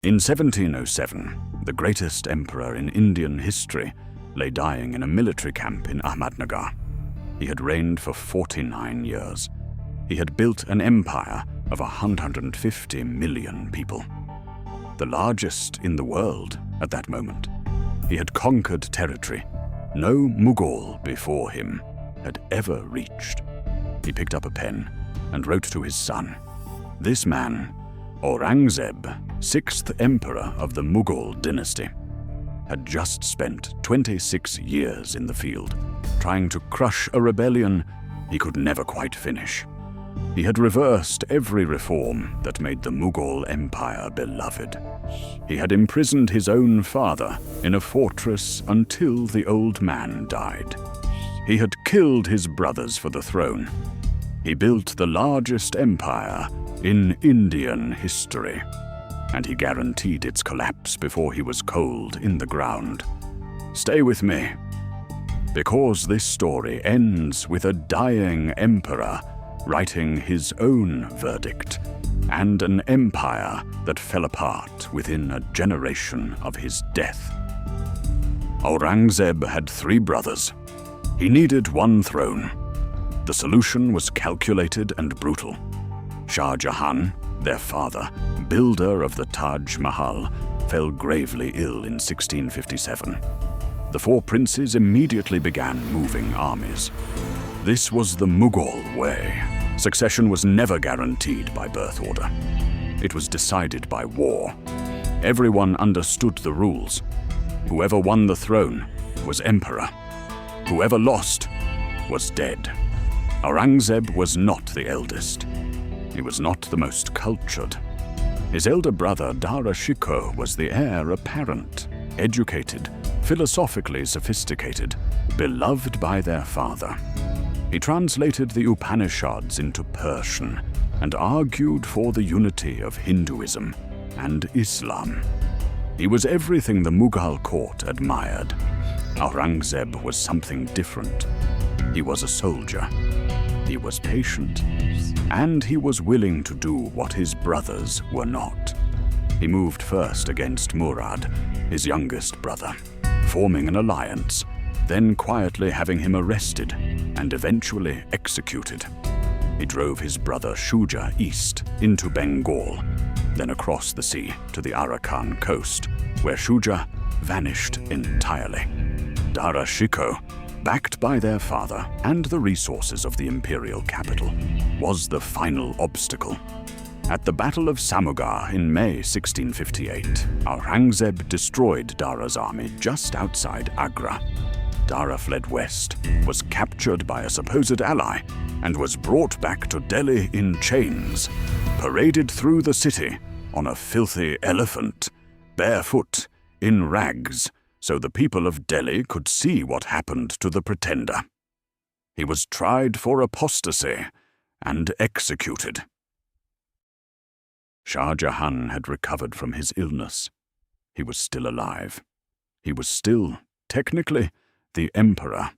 In 1707, the greatest emperor in Indian history lay dying in a military camp in Ahmednagar. He had reigned for 49 years. He had built an empire of 150 million people, the largest in the world at that moment. He had conquered territory no Mughal before him had ever reached. He picked up a pen and wrote to his son. This man, Aurangzeb, 6th emperor of the Mughal dynasty, had just spent 26 years in the field, trying to crush a rebellion he could never quite finish. He had reversed every reform that made the Mughal Empire beloved. He had imprisoned his own father in a fortress until the old man died. He had killed his brothers for the throne. He built the largest empire in Indian history, and he guaranteed its collapse before he was cold in the ground. Stay with me, because this story ends with a dying emperor writing his own verdict, and an empire that fell apart within a generation of his death. Aurangzeb had 3 brothers. He needed one throne. The solution was calculated and brutal. Shah Jahan, their father, builder of the Taj Mahal, fell gravely ill in 1657. The 4 princes immediately began moving armies. This was the Mughal way. Succession was never guaranteed by birth order. It was decided by war. Everyone understood the rules. Whoever won the throne was emperor. Whoever lost was dead. Aurangzeb was not the eldest. He was not the most cultured. His elder brother Dara Shikoh was the heir apparent, educated, philosophically sophisticated, beloved by their father. He translated the Upanishads into Persian and argued for the unity of Hinduism and Islam. He was everything the Mughal court admired. Aurangzeb was something different. He was a soldier. He was patient. And he was willing to do what his brothers were not. He moved first against Murad, his youngest brother, forming an alliance, then quietly having him arrested and eventually executed. He drove his brother Shuja east into Bengal, then across the sea to the Arakan coast, where Shuja vanished entirely. Dara Shikoh, backed by their father and the resources of the imperial capital, was the final obstacle. At the Battle of Samugar in May 1658, Aurangzeb destroyed Dara's army just outside Agra. Dara fled west, was captured by a supposed ally, and was brought back to Delhi in chains, paraded through the city on a filthy elephant, barefoot, in rags, so the people of Delhi could see what happened to the pretender. He was tried for apostasy and executed. Shah Jahan had recovered from his illness. He was still alive. He was still, technically, the emperor.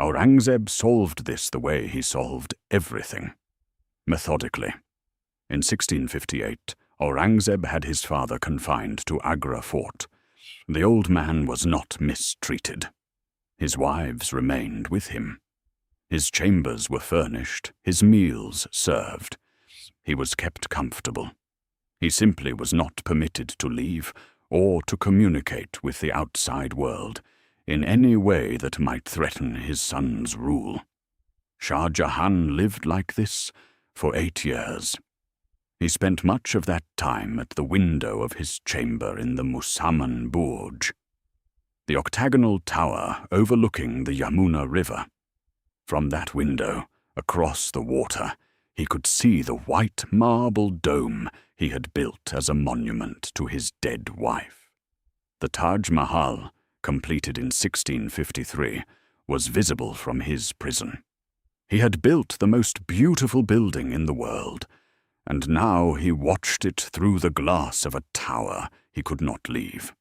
Aurangzeb solved this the way he solved everything, methodically. In 1658, Aurangzeb had his father confined to Agra fort. The old man was not mistreated. His wives remained with him. His chambers were furnished, his meals served. He was kept comfortable. He simply was not permitted to leave or to communicate with the outside world in any way that might threaten his son's rule. Shah Jahan lived like this for 8 years. He spent much of that time at the window of his chamber in the Musamman Burj, the octagonal tower overlooking the Yamuna River. From that window, across the water, he could see the white marble dome he had built as a monument to his dead wife. The Taj Mahal, completed in 1653, was visible from his prison. He had built the most beautiful building in the world, and now he watched it through the glass of a tower he could not leave.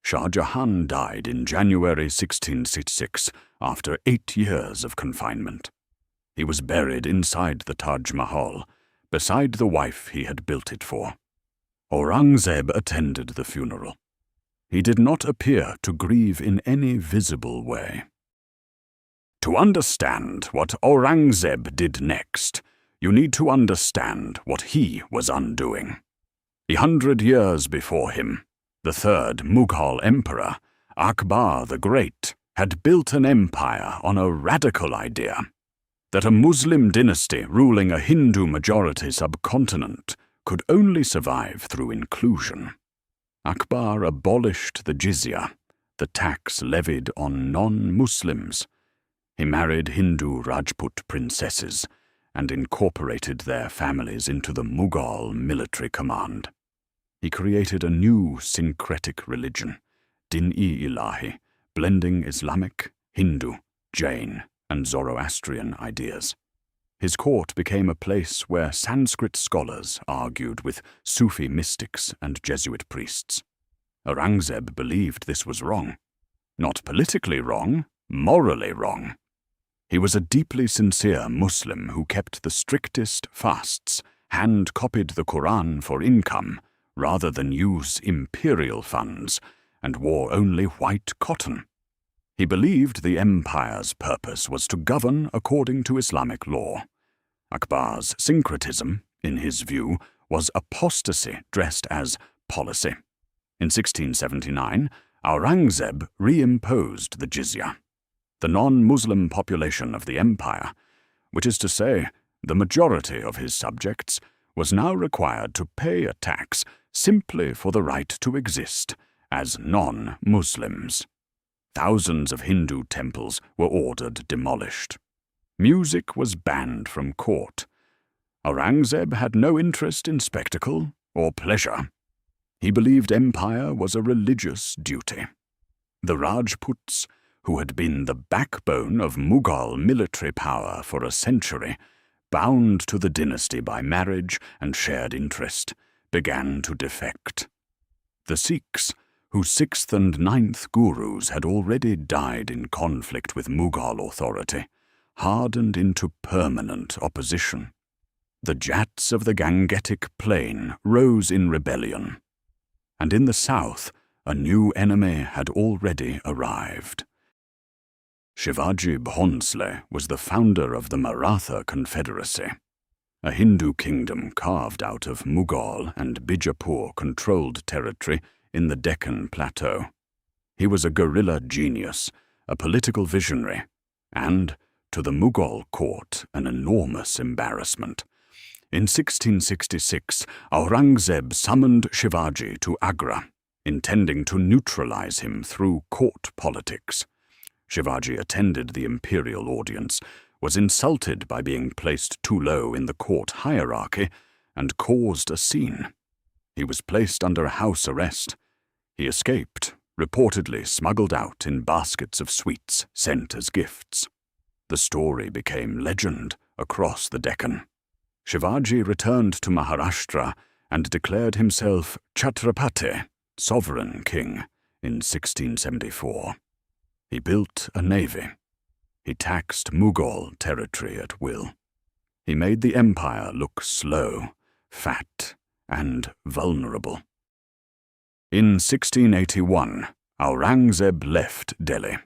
Shah Jahan died in January 1666 after 8 years of confinement. He was buried inside the Taj Mahal, beside the wife he had built it for. Aurangzeb attended the funeral. He did not appear to grieve in any visible way. To understand what Aurangzeb did next, you need to understand what he was undoing. 100 years before him, the third Mughal emperor, Akbar the Great, had built an empire on a radical idea that a Muslim dynasty ruling a Hindu-majority subcontinent could only survive through inclusion. Akbar abolished the jizya, the tax levied on non-Muslims. He married Hindu Rajput princesses and incorporated their families into the Mughal military command. He created a new syncretic religion, Din-e-Ilahi, blending Islamic, Hindu, Jain, and Zoroastrian ideas. His court became a place where Sanskrit scholars argued with Sufi mystics and Jesuit priests. Aurangzeb believed this was wrong. Not politically wrong, morally wrong. He was a deeply sincere Muslim who kept the strictest fasts, hand-copied the Quran for income rather than use imperial funds, and wore only white cotton. He believed the empire's purpose was to govern according to Islamic law. Akbar's syncretism, in his view, was apostasy dressed as policy. In 1679, Aurangzeb reimposed the jizya, the non-Muslim population of the empire, which is to say, the majority of his subjects, was now required to pay a tax simply for the right to exist as non-Muslims. Thousands of Hindu temples were ordered demolished. Music was banned from court. Aurangzeb had no interest in spectacle or pleasure. He believed empire was a religious duty. The Rajputs, who had been the backbone of Mughal military power for a century, bound to the dynasty by marriage and shared interest, began to defect. The Sikhs, whose 6th and 9th gurus had already died in conflict with Mughal authority, hardened into permanent opposition. The Jats of the Gangetic Plain rose in rebellion, and in the south a new enemy had already arrived. Shivaji Bhonsle was the founder of the Maratha Confederacy, a Hindu kingdom carved out of Mughal and Bijapur-controlled territory in the Deccan Plateau. He was a guerrilla genius, a political visionary, and, to the Mughal court, an enormous embarrassment. In 1666, Aurangzeb summoned Shivaji to Agra, intending to neutralize him through court politics. Shivaji attended the imperial audience, was insulted by being placed too low in the court hierarchy, and caused a scene. He was placed under house arrest. He escaped, reportedly smuggled out in baskets of sweets sent as gifts. The story became legend across the Deccan. Shivaji returned to Maharashtra and declared himself Chhatrapati, sovereign king, in 1674. He built a navy. He taxed Mughal territory at will. He made the empire look slow, fat, and vulnerable. In 1681, Aurangzeb left Delhi.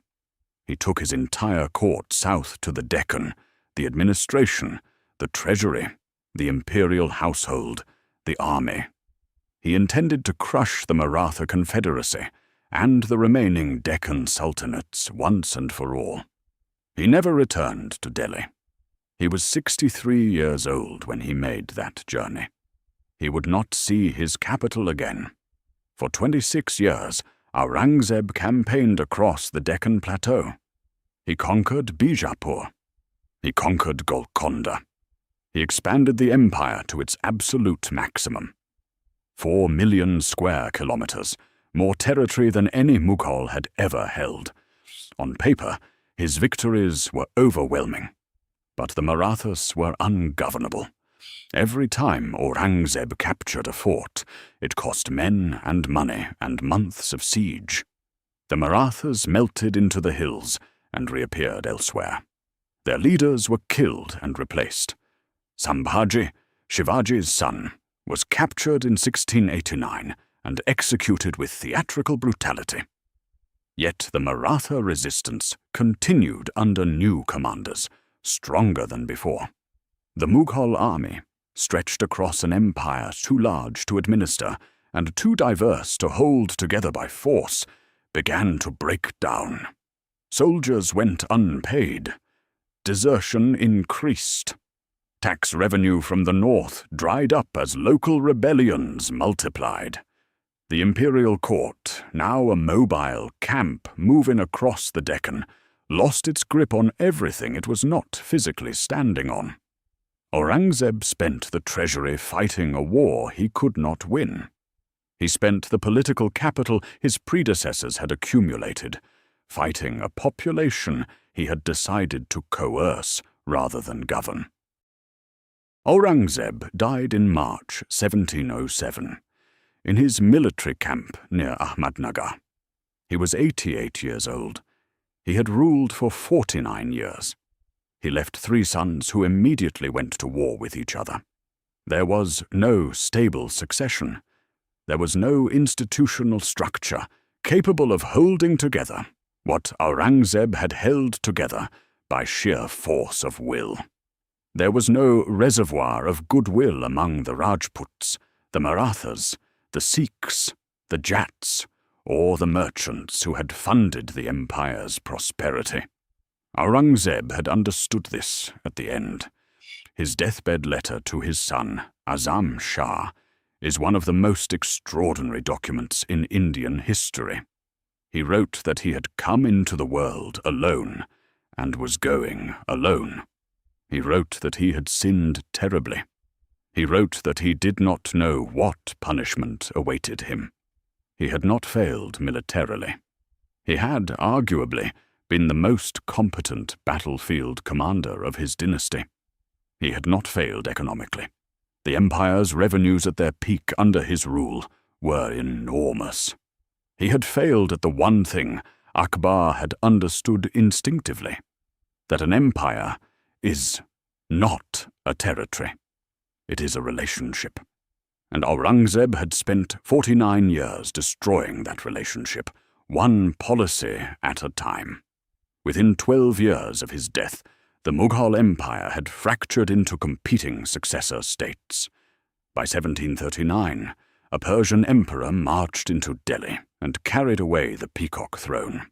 He took his entire court south to the Deccan, the administration, the treasury, the imperial household, the army. He intended to crush the Maratha Confederacy and the remaining Deccan sultanates once and for all. He never returned to Delhi. He was 63 years old when he made that journey. He would not see his capital again. For 26 years, Aurangzeb campaigned across the Deccan Plateau. He conquered Bijapur. He conquered Golconda. He expanded the empire to its absolute maximum. 4 million square kilometers, more territory than any Mughal had ever held. On paper, his victories were overwhelming. But the Marathas were ungovernable. Every time Aurangzeb captured a fort, it cost men and money and months of siege. The Marathas melted into the hills and reappeared elsewhere. Their leaders were killed and replaced. Sambhaji, Shivaji's son, was captured in 1689 and executed with theatrical brutality. Yet the Maratha resistance continued under new commanders, stronger than before. The Mughal army, stretched across an empire too large to administer and too diverse to hold together by force, began to break down. Soldiers went unpaid. Desertion increased. Tax revenue from the north dried up as local rebellions multiplied. The imperial court, now a mobile camp moving across the Deccan, lost its grip on everything it was not physically standing on. Aurangzeb spent the treasury fighting a war he could not win. He spent the political capital his predecessors had accumulated, fighting a population he had decided to coerce rather than govern. Aurangzeb died in March 1707. In his military camp near Ahmadnagar. He was 88 years old. He had ruled for 49 years. He left 3 sons who immediately went to war with each other. There was no stable succession. There was no institutional structure capable of holding together what Aurangzeb had held together by sheer force of will. There was no reservoir of goodwill among the Rajputs, the Marathas, the Sikhs, the Jats, or the merchants who had funded the empire's prosperity. Aurangzeb had understood this at the end. His deathbed letter to his son, Azam Shah, is one of the most extraordinary documents in Indian history. He wrote that he had come into the world alone and was going alone. He wrote that he had sinned terribly. He wrote that he did not know what punishment awaited him. He had not failed militarily. He had, arguably, been the most competent battlefield commander of his dynasty. He had not failed economically. The empire's revenues at their peak under his rule were enormous. He had failed at the one thing Akbar had understood instinctively, that an empire is not a territory. It is a relationship. And Aurangzeb had spent 49 years destroying that relationship, one policy at a time. Within 12 years of his death, the Mughal Empire had fractured into competing successor states. By 1739, a Persian emperor marched into Delhi and carried away the peacock throne.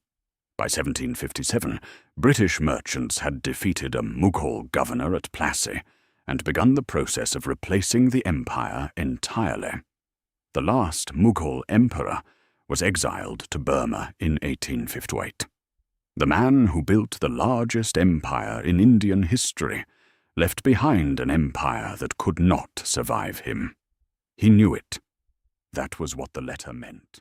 By 1757, British merchants had defeated a Mughal governor at Plassey and begun the process of replacing the empire entirely. The last Mughal emperor was exiled to Burma in 1858. The man who built the largest empire in Indian history left behind an empire that could not survive him. He knew it. That was what the letter meant.